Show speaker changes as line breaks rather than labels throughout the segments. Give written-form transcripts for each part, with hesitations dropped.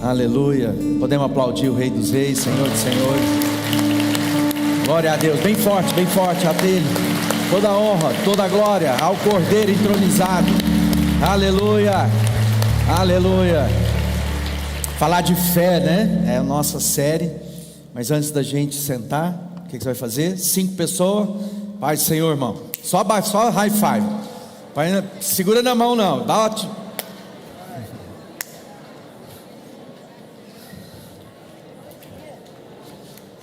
Aleluia. Podemos aplaudir o Rei dos Reis, Senhor dos Senhores. Glória a Deus, bem forte a dele. Toda a honra, toda a glória ao Cordeiro entronizado. Aleluia, aleluia. Falar de fé, né? É a nossa série. Mas antes da gente sentar, o que você vai fazer? 5 pessoas. Paz do Senhor, irmão. Só high five. Segura na mão não. Dá uma...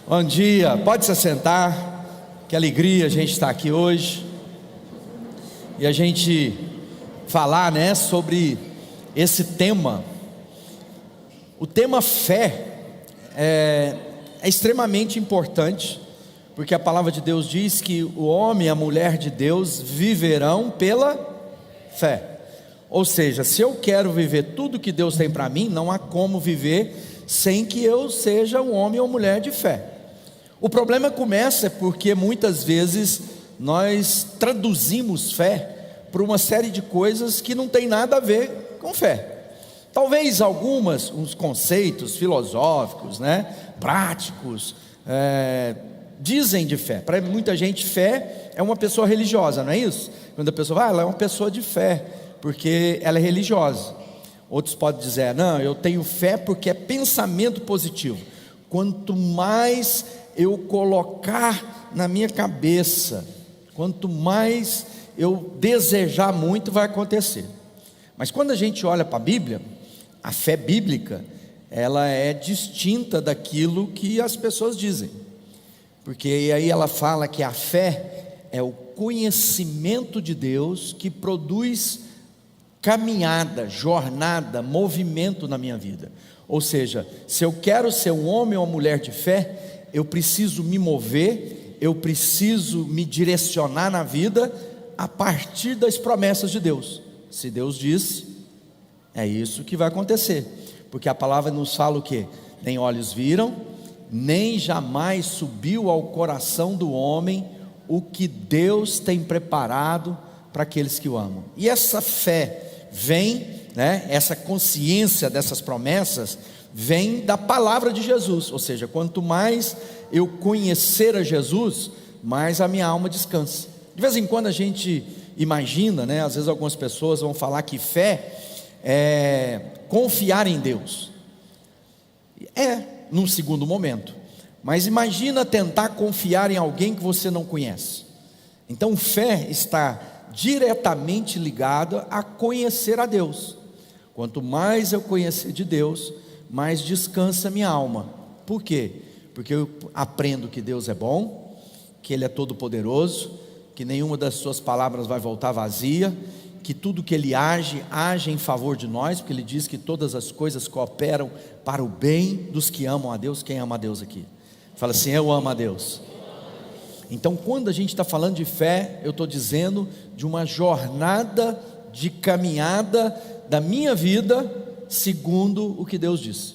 Bom dia, pode se assentar. Que alegria a gente estar aqui hoje e a gente falar, né, sobre esse tema. O tema fé é extremamente importante, porque a palavra de Deus diz que o homem e a mulher de Deus viverão pela fé. Ou seja, se eu quero viver tudo que Deus tem para mim, não há como viver sem que eu seja um homem ou mulher de fé. O problema começa porque muitas vezes nós traduzimos fé por uma série de coisas que não tem nada a ver com fé. Talvez uns conceitos filosóficos, né, práticos, dizem de fé. Para muita gente, fé é uma pessoa religiosa, não é isso? Quando a pessoa ela é uma pessoa de fé, porque ela é religiosa. Outros podem dizer, não, eu tenho fé porque é pensamento positivo. Quanto mais eu colocar na minha cabeça, quanto mais eu desejar muito, vai acontecer. Mas quando a gente olha para a Bíblia, a fé bíblica, ela é distinta daquilo que as pessoas dizem, porque aí ela fala que a fé é o conhecimento de Deus que produz caminhada, jornada, movimento na minha vida. Ou seja, se eu quero ser um homem ou uma mulher de fé, eu preciso me mover, eu preciso me direcionar na vida a partir das promessas de Deus. Se Deus disse, é isso que vai acontecer, porque a palavra nos fala o quê? Nem olhos viram, nem jamais subiu ao coração do homem o que Deus tem preparado para aqueles que o amam. E essa fé vem, né, essa consciência dessas promessas vem da palavra de Jesus. Ou seja, quanto mais eu conhecer a Jesus, mais a minha alma descansa. De vez em quando a gente imagina, né, às vezes algumas pessoas vão falar que fé é confiar em Deus. Num segundo momento. Mas imagina tentar confiar em alguém que você não conhece. Então fé está diretamente ligada a conhecer a Deus. Quanto mais eu conhecer de Deus, mais descansa minha alma. Por quê? Porque eu aprendo que Deus é bom, que Ele é todo poderoso, que nenhuma das suas palavras vai voltar vazia, que tudo que Ele age em favor de nós, porque Ele diz que todas as coisas cooperam para o bem dos que amam a Deus. Quem ama a Deus aqui? Fala assim, eu amo a Deus. Então quando a gente está falando de fé, eu estou dizendo de uma jornada de caminhada da minha vida segundo o que Deus disse.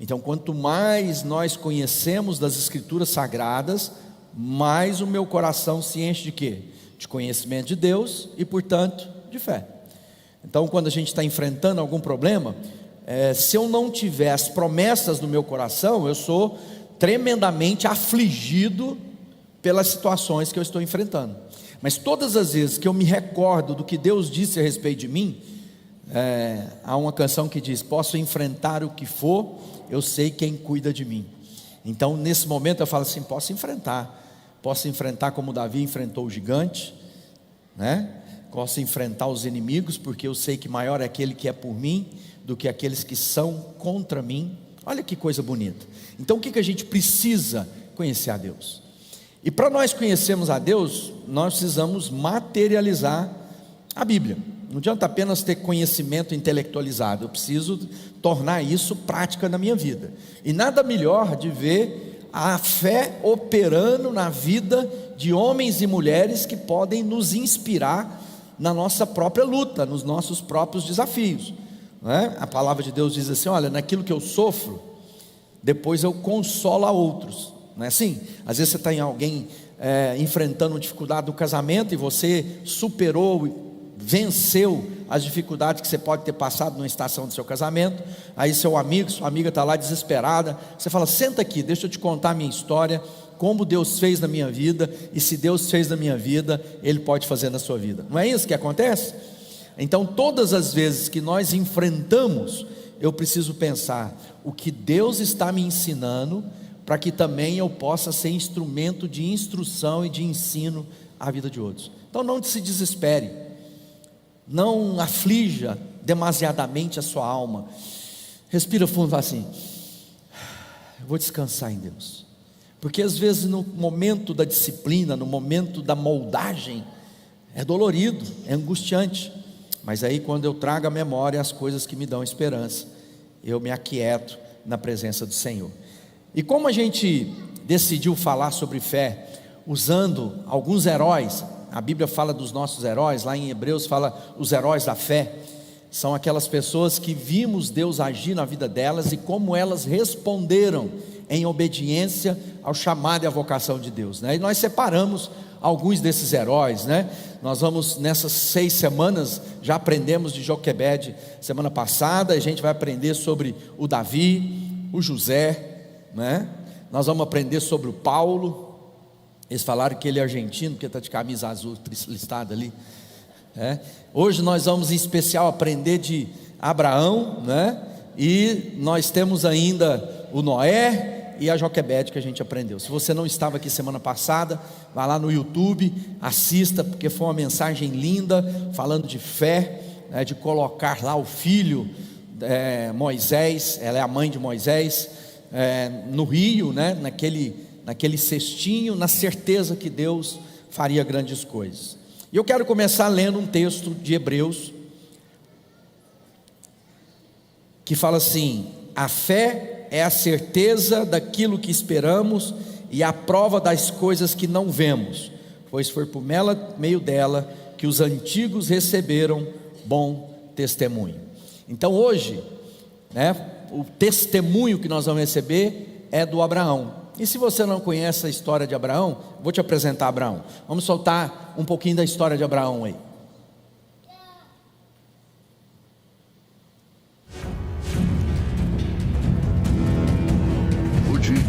Então quanto mais nós conhecemos das Escrituras Sagradas, mais o meu coração se enche de quê? De conhecimento de Deus e portanto de fé. Então quando a gente está enfrentando algum problema, se eu não tiver as promessas no meu coração, eu sou tremendamente afligido pelas situações que eu estou enfrentando. Mas todas as vezes que eu me recordo do que Deus disse a respeito de mim, há uma canção que diz, posso enfrentar o que for, eu sei quem cuida de mim. Então nesse momento eu falo assim, posso enfrentar como Davi enfrentou o gigante, né? Posso enfrentar os inimigos, porque eu sei que maior é aquele que é por mim, do que aqueles que são contra mim. Olha que coisa bonita. Então o que a gente precisa? Conhecer a Deus. E para nós conhecermos a Deus, nós precisamos materializar a Bíblia. Não adianta apenas ter conhecimento intelectualizado, eu preciso tornar isso prática na minha vida. E nada melhor de ver a fé operando na vida de homens e mulheres que podem nos inspirar na nossa própria luta, nos nossos próprios desafios, né? A palavra de Deus diz assim, olha, naquilo que eu sofro, depois eu consolo a outros. Não é assim? Às vezes você está em alguém enfrentando uma dificuldade do casamento e você superou venceu as dificuldades que você pode ter passado numa estação do seu casamento. Aí seu amigo, sua amiga está lá desesperada, você fala: senta aqui, deixa eu te contar a minha história, como Deus fez na minha vida, e se Deus fez na minha vida, Ele pode fazer na sua vida. Não é isso que acontece? Então todas as vezes que nós enfrentamos, eu preciso pensar: o que Deus está me ensinando, para que também eu possa ser instrumento de instrução e de ensino à vida de outros. Então não se desespere, não aflija demasiadamente a sua alma. Respira fundo e fala assim: eu vou descansar em Deus. Porque às vezes no momento da disciplina, no momento da moldagem, é dolorido, é angustiante. Mas aí quando eu trago à memória as coisas que me dão esperança, eu me aquieto na presença do Senhor. E como a gente decidiu falar sobre fé, usando alguns heróis, a Bíblia fala dos nossos heróis, lá em Hebreus fala os heróis da fé, são aquelas pessoas que vimos Deus agir na vida delas e como elas responderam em obediência ao chamado e à vocação de Deus, né? E nós separamos alguns desses heróis, né? Nós vamos nessas 6 semanas, já aprendemos de Joquebede semana passada, a gente vai aprender sobre o Davi, o José, né? Nós vamos aprender sobre o Paulo. Eles falaram que ele é argentino, porque está de camisa azul listada ali. Hoje nós vamos em especial aprender de Abraão, né? E nós temos ainda o Noé e a Joquebede que a gente aprendeu. Se você não estava aqui semana passada, vá lá no YouTube, assista, porque foi uma mensagem linda, falando de fé, né? De colocar lá o filho Moisés, ela é a mãe de Moisés, no rio, né? naquele cestinho, na certeza que Deus faria grandes coisas. E eu quero começar lendo um texto de Hebreus, que fala assim: a fé é a certeza daquilo que esperamos e a prova das coisas que não vemos, pois foi por meio dela que os antigos receberam bom testemunho. Então hoje, né, o testemunho que nós vamos receber é do Abraão. E se você não conhece a história de Abraão, vou te apresentar Abraão. Vamos soltar um pouquinho da história de Abraão aí.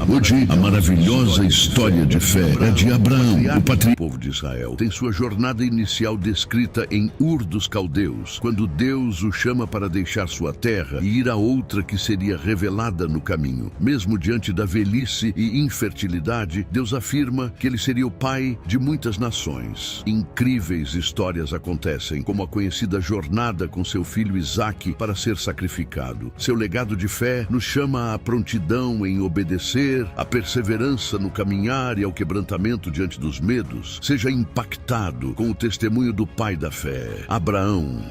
Hoje, a maravilhosa história de fé é de Abraão, o patriarca do povo de Israel. Tem sua jornada inicial descrita em Ur dos Caldeus, quando Deus o chama para deixar sua terra e ir a outra que seria revelada no caminho. Mesmo diante da velhice e infertilidade, Deus afirma que ele seria o pai de muitas nações. Incríveis histórias acontecem, como a conhecida jornada com seu filho Isaque para ser sacrificado. Seu legado de fé nos chama à prontidão em obedecer, a perseverança no caminhar e ao quebrantamento diante dos medos. Seja impactado com o testemunho do pai da fé, Abraão.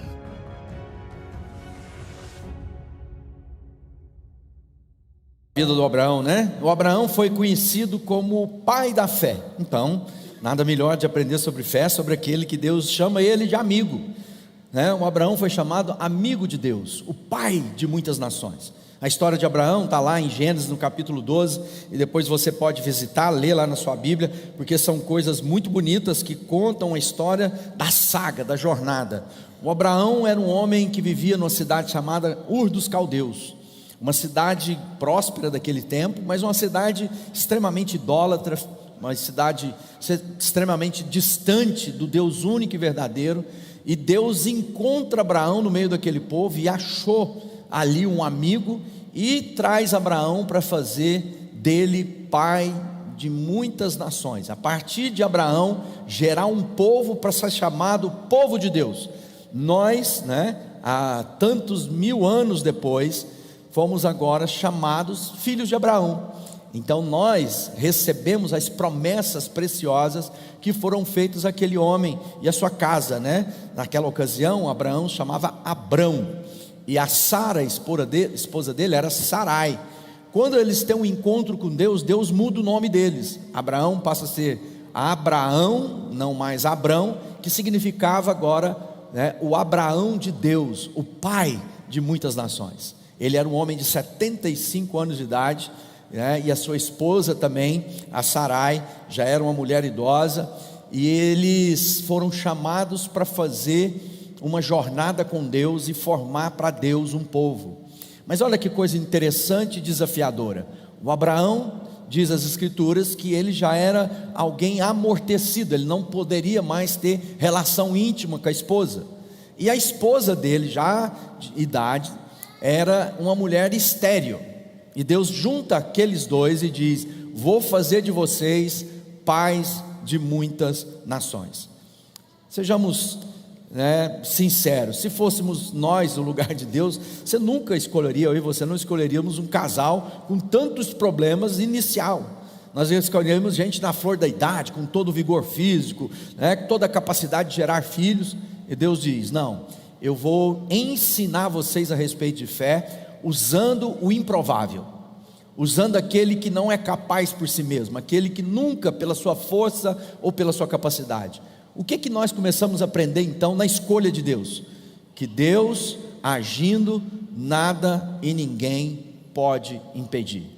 A vida do Abraão, né? O Abraão foi conhecido como o pai da fé. Então, nada melhor de aprender sobre fé, sobre aquele que Deus chama ele de amigo, né? O Abraão foi chamado amigo de Deus, o pai de muitas nações. A história de Abraão está lá em Gênesis no capítulo 12, e depois você pode visitar, ler lá na sua Bíblia, porque são coisas muito bonitas que contam a história da saga, da jornada. O Abraão era um homem que vivia numa cidade chamada Ur dos Caldeus, uma cidade próspera daquele tempo, mas uma cidade extremamente idólatra, uma cidade extremamente distante do Deus único e verdadeiro. E Deus encontra Abraão no meio daquele povo e achou ali um amigo e traz Abraão para fazer dele pai de muitas nações. A partir de Abraão, gerar um povo para ser chamado povo de Deus. Nós, né, há tantos 1000 anos depois, fomos agora chamados filhos de Abraão. Então nós recebemos as promessas preciosas que foram feitas àquele homem e à sua casa, né? Naquela ocasião, Abraão chamava Abrão, e a Sara, esposa dele, era Sarai. Quando eles têm um encontro com Deus, Deus muda o nome deles. Abraão passa a ser Abraão, não mais Abrão, que significava agora, né, o Abraão de Deus, o pai de muitas nações. Ele era um homem de 75 anos de idade, né, e a sua esposa também, a Sarai, já era uma mulher idosa, e eles foram chamados para fazer uma jornada com Deus e formar para Deus um povo. Mas olha que coisa interessante e desafiadora. O Abraão, diz as Escrituras, que ele já era alguém amortecido, ele não poderia mais ter relação íntima com a esposa. E a esposa dele, já de idade, era uma mulher estéril. E Deus junta aqueles dois e diz: vou fazer de vocês pais de muitas nações. Sejamos sinceros, se fôssemos nós no lugar de Deus, você nunca escolheria, eu e você não escolheríamos um casal com tantos problemas inicial. Nós escolheríamos gente na flor da idade, com todo o vigor físico, com toda a capacidade de gerar filhos. E Deus diz: não, eu vou ensinar vocês a respeito de fé, usando o improvável, usando aquele que não é capaz por si mesmo, aquele que nunca pela sua força ou pela sua capacidade. O que nós começamos a aprender então na escolha de Deus? Que Deus agindo, nada e ninguém pode impedir.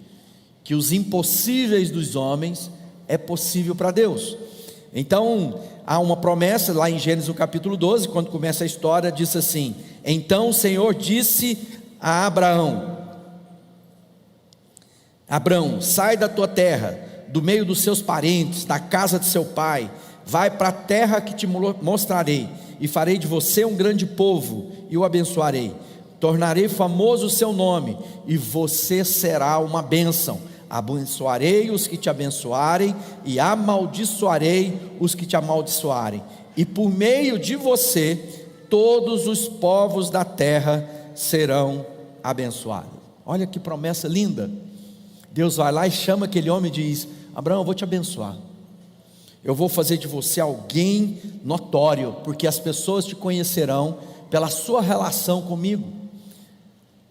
Que os impossíveis dos homens é possível para Deus. Então há uma promessa lá em Gênesis no capítulo 12, quando começa a história, diz assim: então o Senhor disse a Abraão: Abraão, sai da tua terra, do meio dos seus parentes, da casa de seu pai, vai para a terra que te mostrarei, e farei de você um grande povo, e o abençoarei, tornarei famoso o seu nome, e você será uma bênção. Abençoarei os que te abençoarem, e amaldiçoarei os que te amaldiçoarem, e por meio de você todos os povos da terra serão abençoados. Olha que promessa linda. Deus vai lá e chama aquele homem e diz: Abraão, eu vou te abençoar, eu vou fazer de você alguém notório, porque as pessoas te conhecerão pela sua relação comigo.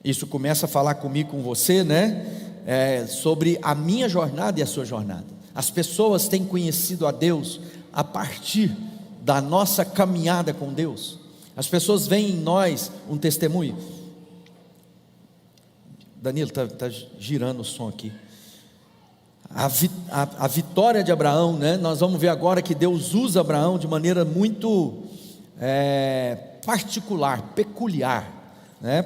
Isso começa a falar comigo, com você, sobre a minha jornada e a sua jornada. As pessoas têm conhecido a Deus a partir da nossa caminhada com Deus. As pessoas veem em nós um testemunho. Danilo, está girando o som aqui. A vitória de Abraão, nós vamos ver agora que Deus usa Abraão de maneira muito particular, peculiar,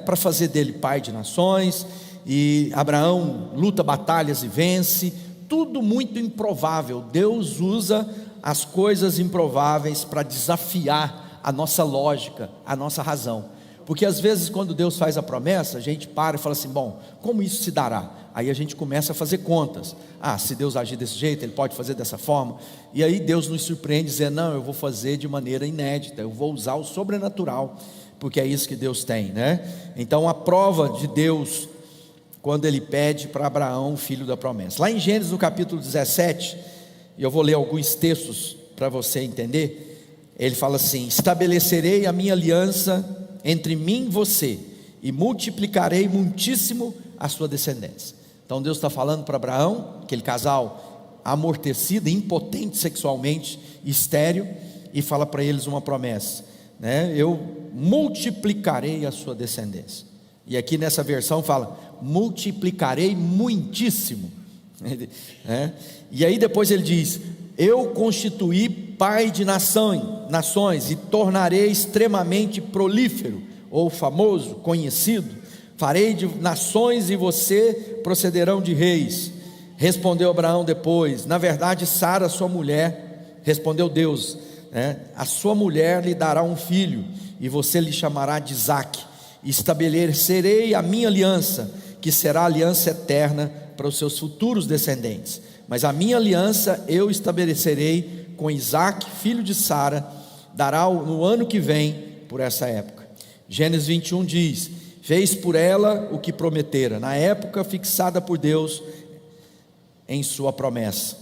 para fazer dele pai de nações. E Abraão luta batalhas e vence, tudo muito improvável. Deus usa as coisas improváveis para desafiar a nossa lógica, a nossa razão. Porque às vezes quando Deus faz a promessa, a gente para e fala assim: bom, como isso se dará? Aí a gente começa a fazer contas. Se Deus agir desse jeito, Ele pode fazer dessa forma. E aí Deus nos surpreende dizendo: não, eu vou fazer de maneira inédita, eu vou usar o sobrenatural, porque é isso que Deus tem, Então a prova de Deus, quando Ele pede para Abraão o filho da promessa. Lá em Gênesis no capítulo 17, e eu vou ler alguns textos para você entender. Ele fala assim: estabelecerei a minha aliança entre mim e você, e multiplicarei muitíssimo a sua descendência. Então Deus está falando para Abraão, aquele casal amortecido, impotente sexualmente, estéril, e fala para eles uma promessa, eu multiplicarei a sua descendência. E aqui nessa versão fala: multiplicarei muitíssimo, E aí depois ele diz: eu constituí pai de nações, e tornarei extremamente prolífero, ou famoso, conhecido. Farei de nações e você procederão de reis. Respondeu Abraão depois: na verdade Sara, sua mulher, respondeu Deus, a sua mulher lhe dará um filho, e você lhe chamará de Isaque. Estabelecerei a minha aliança, que será aliança eterna para os seus futuros descendentes. Mas a minha aliança eu estabelecerei com Isaque, filho de Sara, dará no ano que vem, por essa época. Gênesis 21 diz: fez por ela o que prometera, na época fixada por Deus em sua promessa.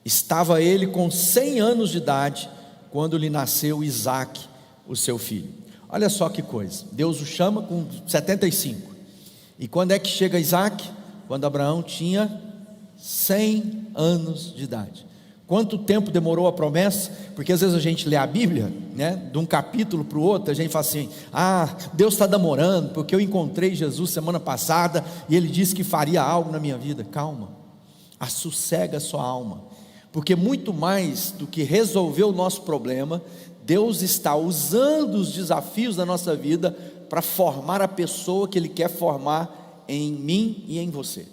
Estava ele com 100 anos de idade, quando lhe nasceu Isaque, o seu filho. Olha só que coisa, Deus o chama com 75. E quando é que chega Isaque? Quando Abraão tinha 100 anos de idade. Quanto tempo demorou a promessa? Porque às vezes a gente lê a Bíblia, de um capítulo para o outro, a gente fala assim: Deus está demorando, porque eu encontrei Jesus semana passada, e Ele disse que faria algo na minha vida. Calma, assossega a sua alma, porque muito mais do que resolver o nosso problema, Deus está usando os desafios da nossa vida para formar a pessoa que Ele quer formar em mim e em você.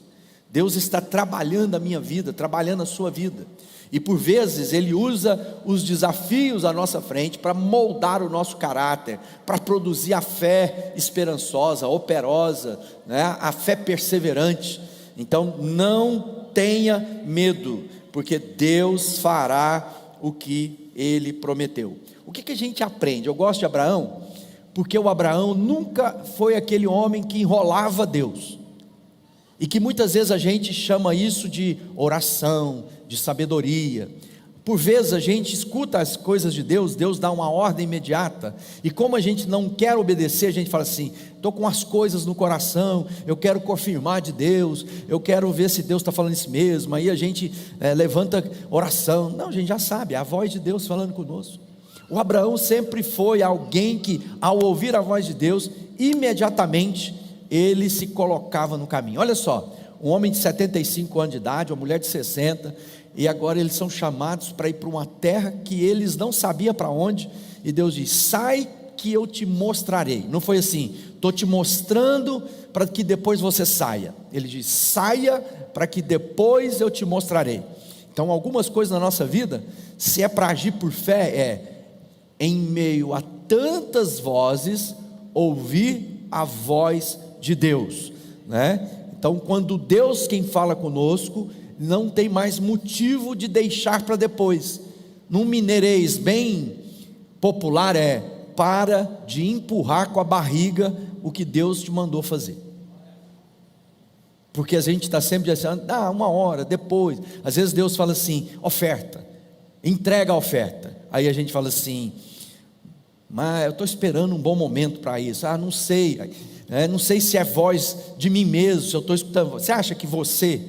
Deus está trabalhando a minha vida, trabalhando a sua vida. E por vezes Ele usa os desafios à nossa frente para moldar o nosso caráter, para produzir a fé esperançosa, operosa, né? A fé perseverante. Então não tenha medo, porque Deus fará o que Ele prometeu. O que a gente aprende? Eu gosto de Abraão, porque o Abraão nunca foi aquele homem que enrolava Deus, e que muitas vezes a gente chama isso de oração, de sabedoria. Por vezes a gente escuta as coisas de Deus, Deus dá uma ordem imediata, e como a gente não quer obedecer, a gente fala assim: estou com as coisas no coração, eu quero confirmar de Deus, eu quero ver se Deus está falando isso mesmo. Aí a gente levanta oração. Não, a gente já sabe, é a voz de Deus falando conosco. O Abraão sempre foi alguém que, ao ouvir a voz de Deus, imediatamente ele se colocava no caminho. Olha só, um homem de 75 anos de idade, uma mulher de 60, e agora eles são chamados para ir para uma terra que eles não sabiam para onde, e Deus diz: sai que eu te mostrarei. Não foi assim: estou te mostrando para que depois você saia. Ele diz: saia para que depois eu te mostrarei. Então algumas coisas na nossa vida, se é para agir por fé, em meio a tantas vozes, ouvir a voz de Deus, né? Então quando Deus quem fala conosco, não tem mais motivo de deixar para depois. Num mineirês bem popular para de empurrar com a barriga o que Deus te mandou fazer. Porque a gente está sempre dizendo: uma hora, depois. Às vezes Deus fala assim: oferta, entrega a oferta. Aí a gente fala assim: mas eu estou esperando um bom momento para isso. Não sei, não sei se é voz de mim mesmo, se eu estou escutando. Você acha que você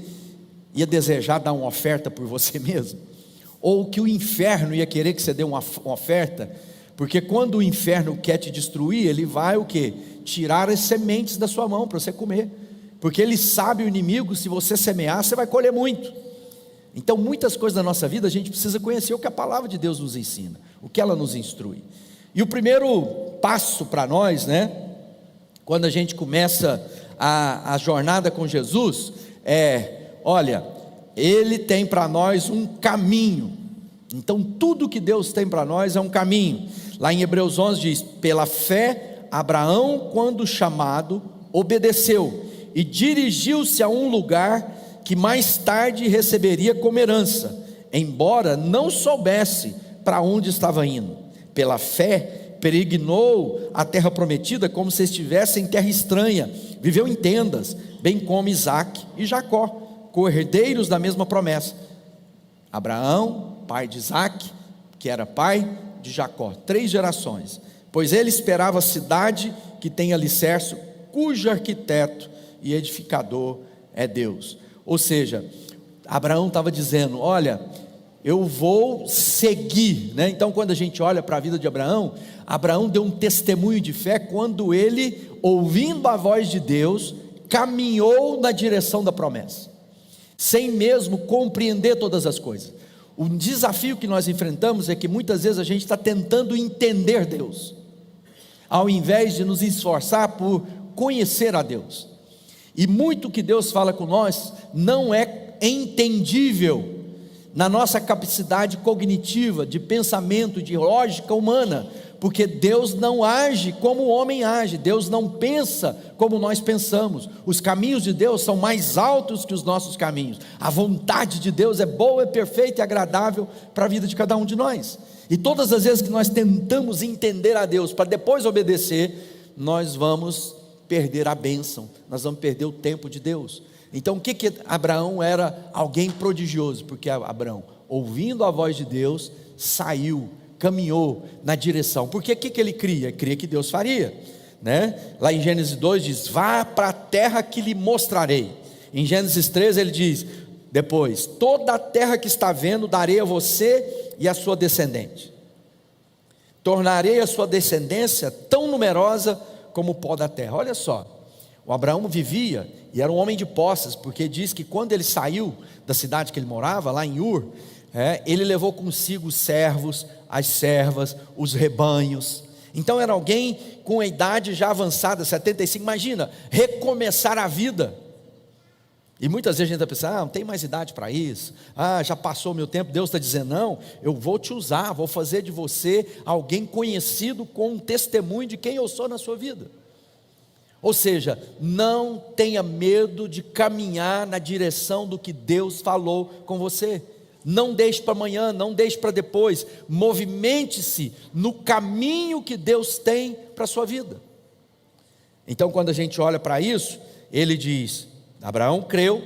ia desejar dar uma oferta por você mesmo? Ou que o inferno ia querer que você dê uma oferta? Porque quando o inferno quer te destruir, ele vai o quê? Tirar as sementes da sua mão para você comer. Porque ele sabe, o inimigo, se você semear, você vai colher muito. Então muitas coisas da nossa vida a gente precisa conhecer o que a palavra de Deus nos ensina, o que ela nos instrui. E o primeiro passo para nós, quando a gente começa a jornada com Jesus, olha, Ele tem para nós um caminho. Então tudo que Deus tem para nós é um caminho. Lá em Hebreus 11 diz: pela fé Abraão, quando chamado, obedeceu e dirigiu-se a um lugar que mais tarde receberia como herança, embora não soubesse para onde estava indo. Pela fé peregrinou a terra prometida como se estivesse em terra estranha, viveu em tendas, bem como Isaque e Jacó, co-herdeiros da mesma promessa. Abraão, pai de Isaque, que era pai de Jacó, 3 gerações, pois ele esperava a cidade que tem alicerce, cujo arquiteto e edificador é Deus. Ou seja, Abraão estava dizendo: olha, eu vou seguir, Então quando a gente olha para a vida de Abraão, Abraão deu um testemunho de fé quando ele, ouvindo a voz de Deus, caminhou na direção da promessa, sem mesmo compreender todas as coisas. O desafio que nós enfrentamos é que muitas vezes a gente está tentando entender Deus, ao invés de nos esforçar por conhecer a Deus. E muito que Deus fala com nós não é entendível na nossa capacidade cognitiva, de pensamento, de lógica humana, porque Deus não age como o homem age, Deus não pensa como nós pensamos. Os caminhos de Deus são mais altos que os nossos caminhos. A vontade de Deus é boa, é perfeita e agradável para a vida de cada um de nós. E todas as vezes que nós tentamos entender a Deus para depois obedecer, nós vamos perder a bênção, nós vamos perder o tempo de Deus. Então o que Abraão era? Alguém prodigioso, porque Abraão, ouvindo a voz de Deus, saiu, caminhou na direção. Porque o que ele cria? Cria que Deus faria, Lá em Gênesis 2 diz: vá para a terra que lhe mostrarei. Em Gênesis 13 ele diz depois: toda a terra que está vendo darei a você e a sua descendente, tornarei a sua descendência tão numerosa como o pó da terra. Olha só, o Abraão vivia e era um homem de posses, porque diz que quando ele saiu da cidade que ele morava, lá em Ur, Ele levou consigo os servos, as servas, os rebanhos. Então era alguém com a idade já avançada, 75, imagina, recomeçar a vida. E muitas vezes a gente vai pensar, não tem mais idade para isso, já passou o meu tempo. Deus está dizendo, não, eu vou te usar, vou fazer de você alguém conhecido com um testemunho de quem eu sou na sua vida. Ou seja, não tenha medo de caminhar na direção do que Deus falou com você. Não deixe para amanhã, não deixe para depois, movimente-se no caminho que Deus tem para a sua vida. Então quando a gente olha para isso, ele diz, Abraão creu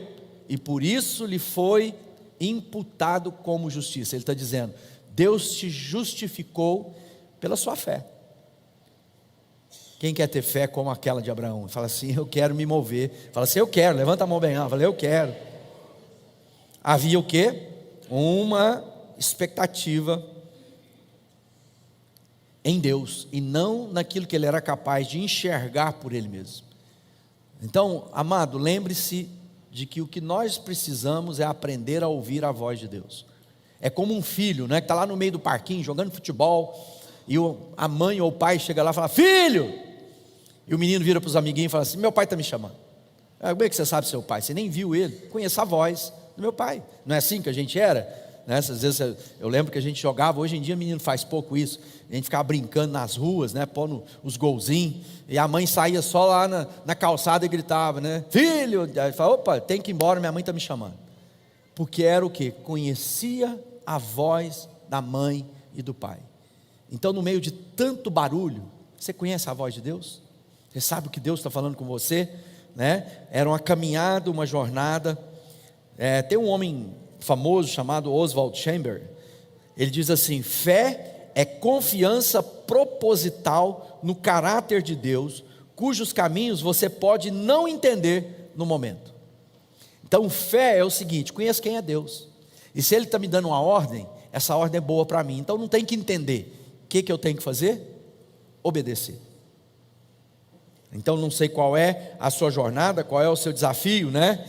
e por isso lhe foi imputado como justiça. Ele está dizendo, Deus te justificou pela sua fé. Quem quer ter fé como aquela de Abraão? Fala assim, eu quero me mover. Fala assim, eu quero, levanta a mão bem alta. Fala, eu quero. Havia o quê? Uma expectativa em Deus e não naquilo que ele era capaz de enxergar por ele mesmo. Então, amado, lembre-se de que o que nós precisamos é aprender a ouvir a voz de Deus. É como um filho, né, que está lá no meio do parquinho jogando futebol e a mãe ou o pai chega lá e fala, filho! E o menino vira para os amiguinhos e fala assim, meu pai está me chamando. Como é que você sabe seu pai? Você nem viu ele, conhece a voz do meu pai. Não é assim que a gente era? Né? Às vezes eu lembro que a gente jogava, hoje em dia menino faz pouco isso, a gente ficava brincando nas ruas, né? Pondo os golzinhos, e a mãe saía só lá na calçada e gritava, né? Filho! Aí fala, opa, tem que ir embora, minha mãe está me chamando. Porque era o quê? Conhecia a voz da mãe e do pai. Então no meio de tanto barulho, você conhece a voz de Deus? Você sabe o que Deus está falando com você? Né? Era uma caminhada, uma jornada. Tem um homem famoso chamado Oswald Chambers. Ele diz assim, fé é confiança proposital no caráter de Deus, cujos caminhos você pode não entender no momento. Então fé é o seguinte, conheço quem é Deus, e se Ele está me dando uma ordem, essa ordem é boa para mim, então não tem que entender. O que eu tenho que fazer? Obedecer. Então não sei qual é a sua jornada, qual é o seu desafio, né?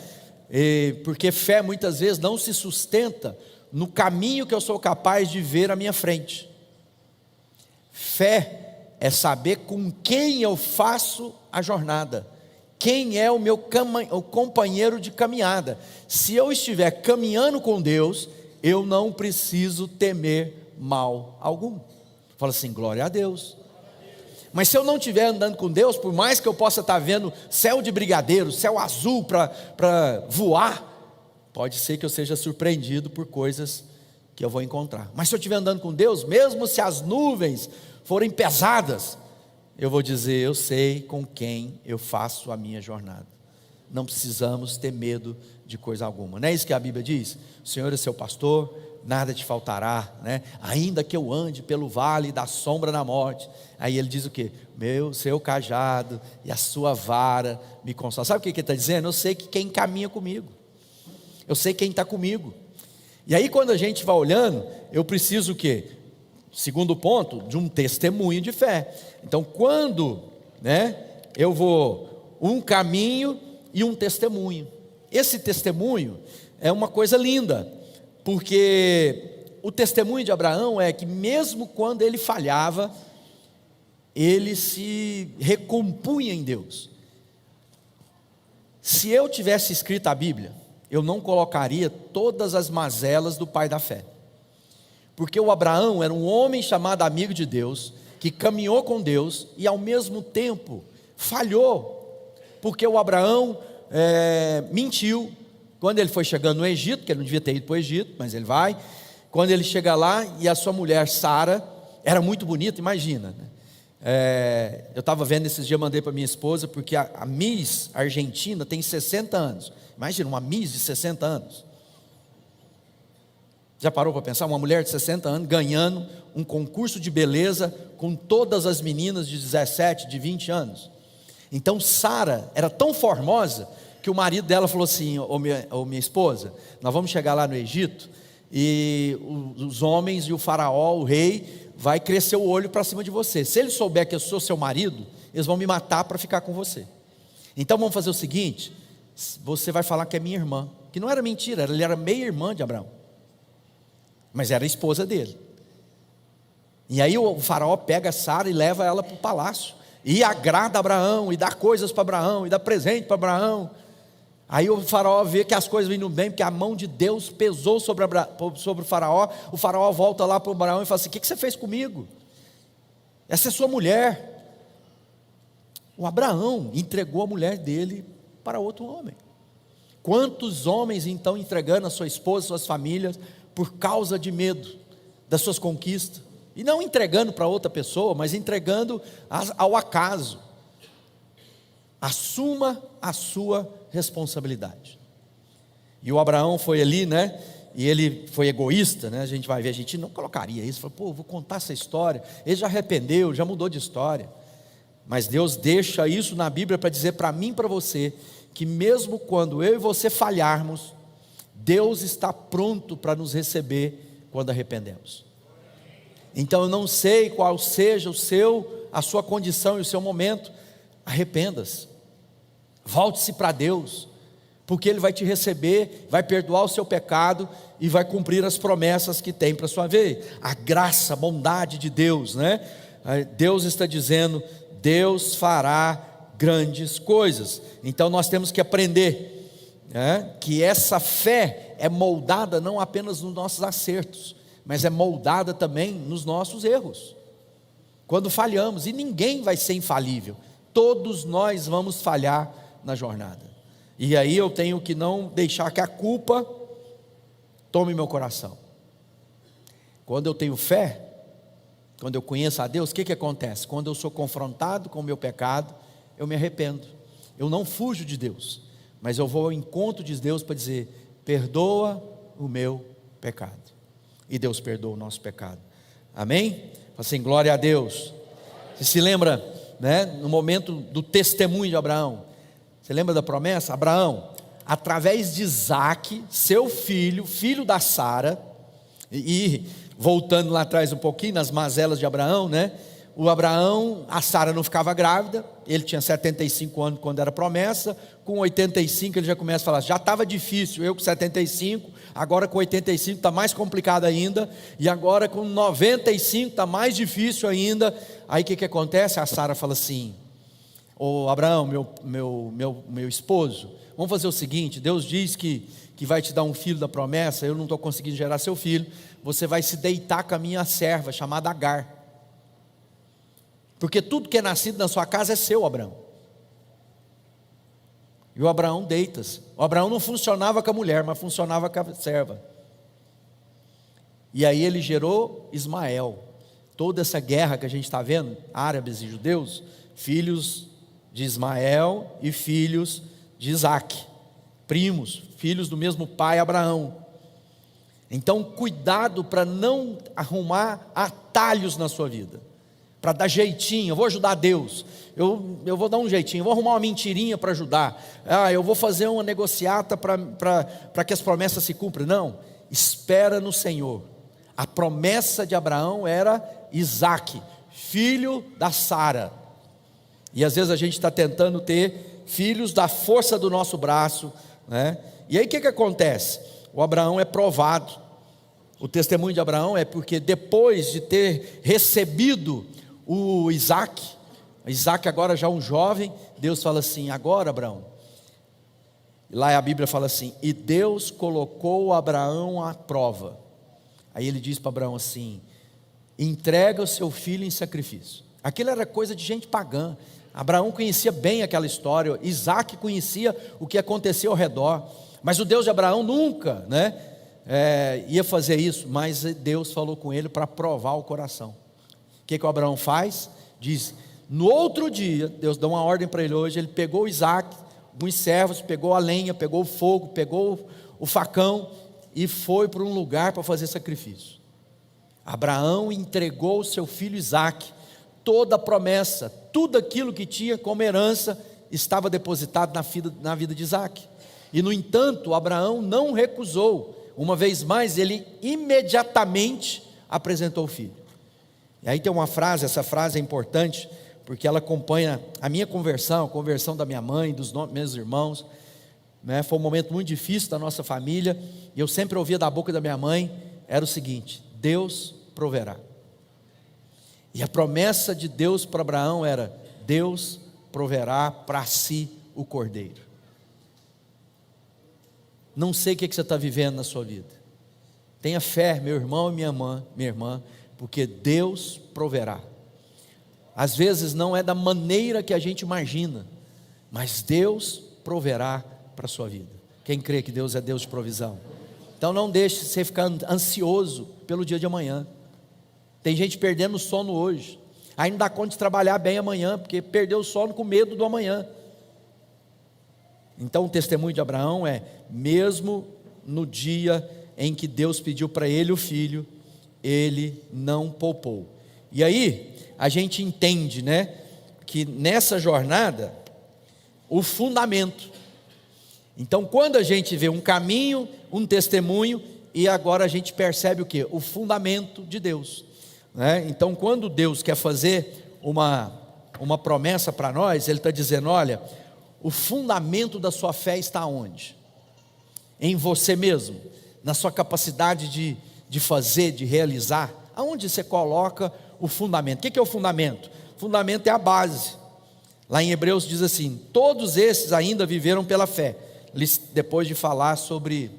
Porque fé muitas vezes não se sustenta no caminho que eu sou capaz de ver à minha frente. Fé é saber com quem eu faço a jornada, quem é o meu companheiro de caminhada. Se eu estiver caminhando com Deus, eu não preciso temer mal algum. Fala assim, glória a Deus. Mas se eu não estiver andando com Deus, por mais que eu possa estar vendo céu de brigadeiro, céu azul para voar, pode ser que eu seja surpreendido por coisas que eu vou encontrar. Mas se eu estiver andando com Deus, mesmo se as nuvens forem pesadas, eu vou dizer, eu sei com quem eu faço a minha jornada. Não precisamos ter medo de coisa alguma. Não é isso que a Bíblia diz? O Senhor é seu pastor, nada te faltará, né? Ainda que eu ande pelo vale da sombra da morte. Aí ele diz o quê? Seu cajado e a sua vara me consolam. Sabe o que ele está dizendo? Eu sei que quem caminha comigo, eu sei quem está comigo. E aí quando a gente vai olhando, eu preciso o quê? Segundo ponto, de um testemunho de fé. Então quando, né, eu vou um caminho e um testemunho. Esse testemunho é uma coisa linda, porque o testemunho de Abraão é que mesmo quando ele falhava, ele se recompunha em Deus. Se eu tivesse escrito a Bíblia, eu não colocaria todas as mazelas do pai da fé, porque o Abraão era um homem chamado amigo de Deus, que caminhou com Deus e ao mesmo tempo falhou, porque o Abraão mentiu. Quando ele foi chegando no Egito, que ele não devia ter ido para o Egito, mas ele vai. Quando ele chega lá, e a sua mulher Sara era muito bonita, imagina, né? Eu estava vendo esses dias, mandei para minha esposa, porque a Miss Argentina tem 60 anos. Imagina, uma Miss de 60 anos. Já parou para pensar? Uma mulher de 60 anos ganhando um concurso de beleza com todas as meninas de 17, de 20 anos. Então Sara era tão formosa que o marido dela falou assim, minha esposa, nós vamos chegar lá no Egito e os homens e o faraó, o rei, vai crescer o olho para cima de você. Se ele souber que eu sou seu marido, eles vão me matar para ficar com você. Então vamos fazer o seguinte, você vai falar que é minha irmã, que não era mentira, ela era meia irmã de Abraão. mas era a esposa dele. E aí o faraó pega Sara e leva ela para o palácio, e agrada Abraão, e dá coisas para Abraão, e dá presente para Abraão. Aí o faraó vê que as coisas vinham bem, porque a mão de Deus pesou sobre o faraó volta lá para o Abraão e fala assim: o que você fez comigo? Essa é sua mulher. O Abraão entregou a mulher dele para outro homem. Quantos homens então entregando a sua esposa, suas famílias, por causa de medo das suas conquistas, e não entregando para outra pessoa, mas entregando ao acaso. Assuma a sua responsabilidade. E o Abraão foi ali, né? E ele foi egoísta, né? A gente vai ver, a gente não colocaria isso. Falou: pô, vou contar essa história. Ele já arrependeu, já mudou de história. Mas Deus deixa isso na Bíblia para dizer para mim e para você, que mesmo quando eu e você falharmos, Deus está pronto para nos receber quando arrependemos. Então eu não sei qual seja a sua condição e o seu momento. Arrependa-se, volte-se para Deus, porque Ele vai te receber, vai perdoar o seu pecado e vai cumprir as promessas que tem para a sua vida. A graça, a bondade de Deus, né? Deus está dizendo: Deus fará grandes coisas. Então nós temos que aprender, né, que essa fé é moldada não apenas nos nossos acertos, mas é moldada também nos nossos erros. Quando falhamos, e ninguém vai ser infalível, todos nós vamos falhar na jornada. E aí eu tenho que não deixar que a culpa tome meu coração. Quando eu tenho fé, quando eu conheço a Deus, o que acontece? Quando eu sou confrontado com o meu pecado, eu me arrependo. Eu não fujo de Deus, mas eu vou ao encontro de Deus para dizer: perdoa o meu pecado. E Deus perdoa o nosso pecado. Amém? Assim, glória a Deus. Você se lembra, né, no momento do testemunho de Abraão? Você lembra da promessa? Abraão, através de Isaque, seu filho, filho da Sara, e voltando lá atrás um pouquinho, nas mazelas de Abraão, né? A Sara não ficava grávida, ele tinha 75 anos quando era promessa, com 85 ele já começa a falar: já estava difícil, eu com 75, agora com 85 está mais complicado ainda, e agora com 95 está mais difícil ainda. Aí o que acontece? A Sara fala assim: ô Abraão, meu esposo, vamos fazer o seguinte, Deus diz que vai te dar um filho da promessa, eu não estou conseguindo gerar seu filho, você vai se deitar com a minha serva, chamada Agar, porque tudo que é nascido na sua casa é seu, Abraão. E o Abraão deita-se. O Abraão não funcionava com a mulher, mas funcionava com a serva. E aí ele gerou Ismael. Toda essa guerra que a gente está vendo, árabes e judeus, filhos de Ismael e filhos de Isaque, primos, filhos do mesmo pai Abraão. Então cuidado para não arrumar atalhos na sua vida, para dar jeitinho. Eu vou ajudar Deus, eu vou dar um jeitinho, eu vou arrumar uma mentirinha para ajudar, eu vou fazer uma negociata para que as promessas se cumpram. Não, espera no Senhor. A promessa de Abraão era Isaque, filho da Sara. E às vezes a gente está tentando ter filhos da força do nosso braço, né? E aí o que acontece? O Abraão é provado. O testemunho de Abraão é porque depois de ter recebido o Isaque agora já um jovem, Deus fala assim: agora Abraão, lá a Bíblia fala assim: e Deus colocou Abraão à prova. Aí ele diz para Abraão assim: entrega o seu filho em sacrifício. Aquilo era coisa de gente pagã. Abraão conhecia bem aquela história, Isaque conhecia o que acontecia ao redor, mas o Deus de Abraão nunca, né, ia fazer isso. Mas Deus falou com ele para provar o coração. O que o Abraão faz? Diz: no outro dia, Deus dá uma ordem para ele hoje, ele pegou o Isaque, alguns servos, pegou a lenha, pegou o fogo, pegou o facão e foi para um lugar para fazer sacrifício. Abraão entregou o seu filho Isaque. Toda a promessa, tudo aquilo que tinha como herança estava depositado na vida de Isaque. E no entanto, Abraão não recusou. Uma vez mais, ele imediatamente apresentou o filho. E aí tem uma frase, essa frase é importante, porque ela acompanha a minha conversão, a conversão da minha mãe, dos meus irmãos, né? Foi um momento muito difícil da nossa família, e eu sempre ouvia da boca da minha mãe: era o seguinte: Deus proverá. E a promessa de Deus para Abraão era: Deus proverá para si o cordeiro. Não sei o que você está vivendo na sua vida. Tenha fé, meu irmão e minha irmã, porque Deus proverá. Às vezes não é da maneira que a gente imagina, mas Deus proverá para a sua vida. Quem crê que Deus é Deus de provisão? Então não deixe você ficar ansioso pelo dia de amanhã. Tem gente perdendo o sono hoje, aí não dá conta de trabalhar bem amanhã, porque perdeu o sono com medo do amanhã. Então o testemunho de Abraão é: mesmo no dia em que Deus pediu para ele o filho, ele não poupou. E aí a gente entende, né, que nessa jornada o fundamento. Então quando a gente vê um caminho, um testemunho, e agora a gente percebe o que? O fundamento de Deus, né? Então quando Deus quer fazer uma promessa para nós, Ele está dizendo: olha, o fundamento da sua fé está onde? Em você mesmo, na sua capacidade de fazer, de realizar. Aonde você coloca o fundamento? O que é o fundamento? O fundamento é a base. Lá em Hebreus diz assim: todos esses ainda viveram pela fé, depois de falar sobre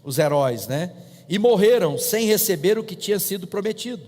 os heróis, né? E morreram sem receber o que tinha sido prometido.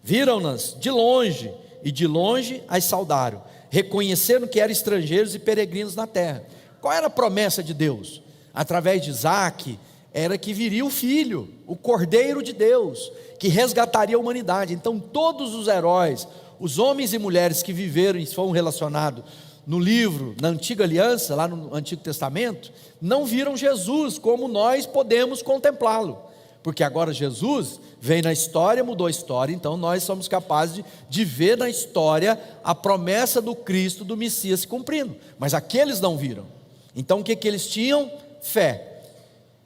Viram-nas de longe, e de longe as saudaram, reconheceram que eram estrangeiros e peregrinos na terra. Qual era a promessa de Deus? Através de Isaac, era que viria o filho, o Cordeiro de Deus, que resgataria a humanidade. Então todos os heróis, os homens e mulheres que viveram e foram relacionados no livro, na antiga aliança, lá no Antigo Testamento, não viram Jesus como nós podemos contemplá-lo, porque agora Jesus veio na história, mudou a história. Então nós somos capazes de ver na história a promessa do Cristo, do Messias se cumprindo, mas aqueles não viram. Então o que eles tinham? Fé.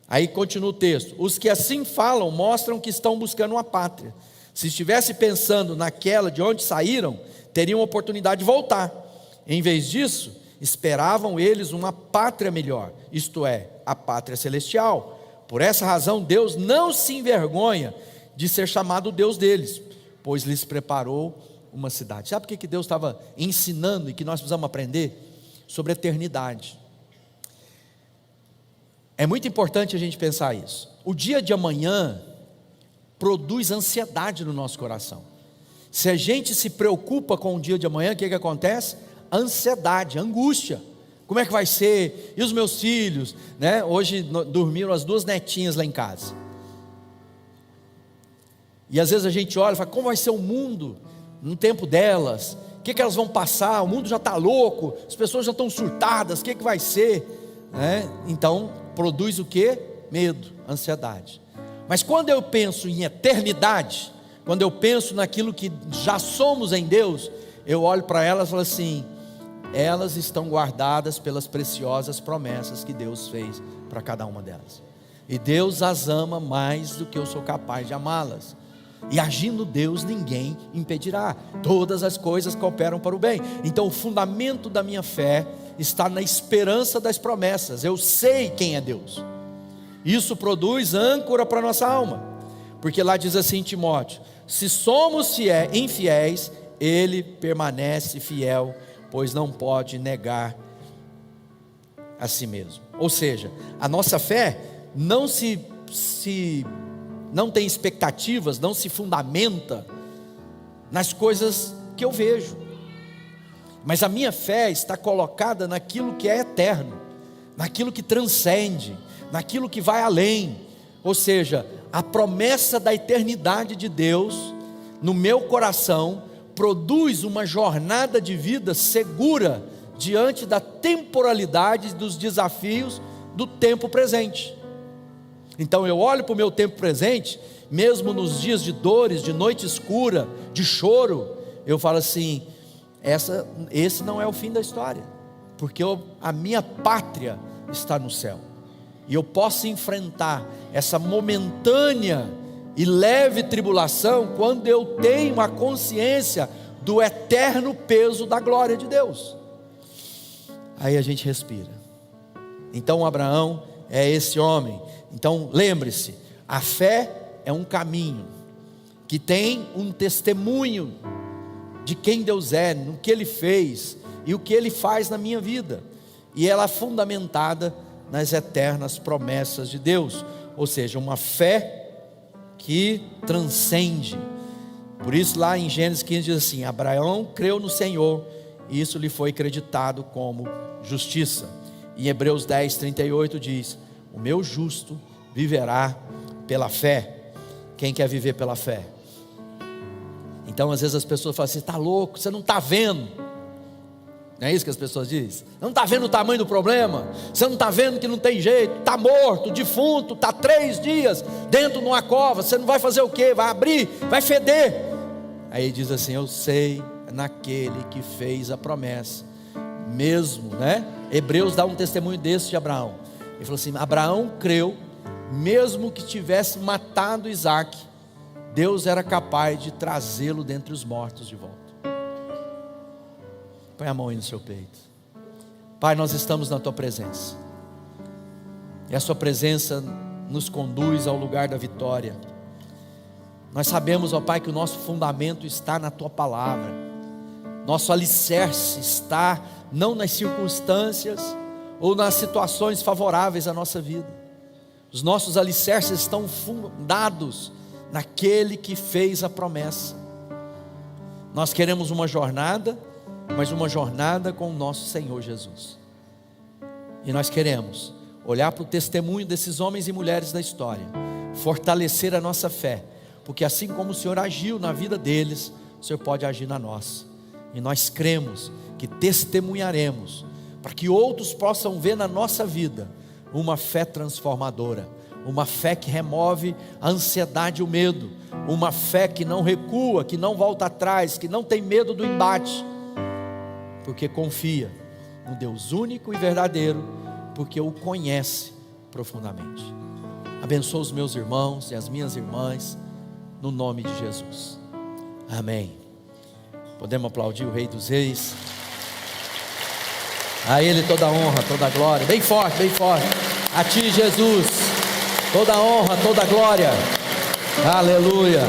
Aí continua o texto: os que assim falam mostram que estão buscando uma pátria. Se estivesse pensando naquela de onde saíram, teriam oportunidade de voltar. Em vez disso, esperavam eles uma pátria melhor, isto é, a pátria celestial. Por essa razão Deus não se envergonha de ser chamado Deus deles, pois lhes preparou uma cidade. Sabe por que Deus estava ensinando e que nós precisamos aprender? Sobre a eternidade. É muito importante a gente pensar isso. O dia de amanhã produz ansiedade no nosso coração. Se a gente se preocupa com o dia de amanhã, o que acontece? Ansiedade, angústia. Como é que vai ser? E os meus filhos, né? Hoje dormiram as 2 netinhas lá em casa. E às vezes a gente olha e fala: como vai ser o mundo no tempo delas? O que elas vão passar? O mundo já está louco, as pessoas já estão surtadas, o que vai ser? Então produz o que? Medo, ansiedade. Mas quando eu penso em eternidade, quando eu penso naquilo que já somos em Deus, eu olho para elas e falo assim: elas estão guardadas pelas preciosas promessas que Deus fez para cada uma delas, e Deus as ama mais do que eu sou capaz de amá-las, e agindo Deus ninguém impedirá, todas as coisas cooperam para o bem. Então o fundamento da minha fé está na esperança das promessas. Eu sei quem é Deus. Isso produz âncora para a nossa alma, porque lá diz assim em Timóteo: se somos infiéis, Ele permanece fiel, pois não pode negar a si mesmo. Ou seja, a nossa fé não não tem expectativas, não se fundamenta nas coisas que eu vejo, mas a minha fé está colocada naquilo que é eterno, naquilo que transcende, naquilo que vai além. Ou seja, a promessa da eternidade de Deus no meu coração produz uma jornada de vida segura diante da temporalidade dos desafios do tempo presente. Então eu olho para o meu tempo presente, mesmo nos dias de dores, de noite escura, de choro, eu falo assim: esse não é o fim da história, porque a minha pátria está no céu, e eu posso enfrentar essa momentânea e leve tribulação quando eu tenho a consciência do eterno peso da glória de Deus. Aí a gente respira. Então Abraão é esse homem. Então lembre-se, a fé é um caminho que tem um testemunho de quem Deus é, no que Ele fez e o que Ele faz na minha vida, e ela é fundamentada nas eternas promessas de Deus, ou seja, uma fé que transcende. Por isso lá em Gênesis 15 diz assim: Abraão creu no Senhor e isso lhe foi acreditado como justiça. Em Hebreus 10, 38 diz: o meu justo viverá pela fé. Quem quer viver pela fé? Então às vezes as pessoas falam assim: está louco, você não está vendo. Não é isso que as pessoas dizem? Não está vendo o tamanho do problema? Você não está vendo que não tem jeito? Está morto, defunto, está 3 dias dentro de uma cova. Você não vai fazer o quê? Vai abrir, vai feder. Aí diz assim: eu sei naquele que fez a promessa. Mesmo, né? Hebreus dá um testemunho desse de Abraão. Ele falou assim: Abraão creu, mesmo que tivesse matado Isaac, Deus era capaz de trazê-lo dentre os mortos de volta. Põe a mão aí no seu peito. Pai, nós estamos na Tua presença, e a Sua presença nos conduz ao lugar da vitória. Nós sabemos, ó Pai, que o nosso fundamento está na Tua palavra. Nosso alicerce está não nas circunstâncias ou nas situações favoráveis à nossa vida. Os nossos alicerces estão fundados naquele que fez a promessa. Nós queremos uma jornada, mas uma jornada com o nosso Senhor Jesus. E nós queremos olhar para o testemunho desses homens e mulheres da história, fortalecer a nossa fé, porque assim como o Senhor agiu na vida deles, o Senhor pode agir na nossa. E nós cremos que testemunharemos, para que outros possam ver na nossa vida uma fé transformadora, uma fé que remove a ansiedade e o medo, uma fé que não recua, que não volta atrás, que não tem medo do embate, porque confia no Deus único e verdadeiro, porque o conhece profundamente. Abençoa os meus irmãos e as minhas irmãs, no nome de Jesus, amém. Podemos aplaudir o Rei dos Reis. A Ele toda a honra, toda a glória. Bem forte, bem forte. A Ti, Jesus, toda a honra, toda a glória. Aleluia.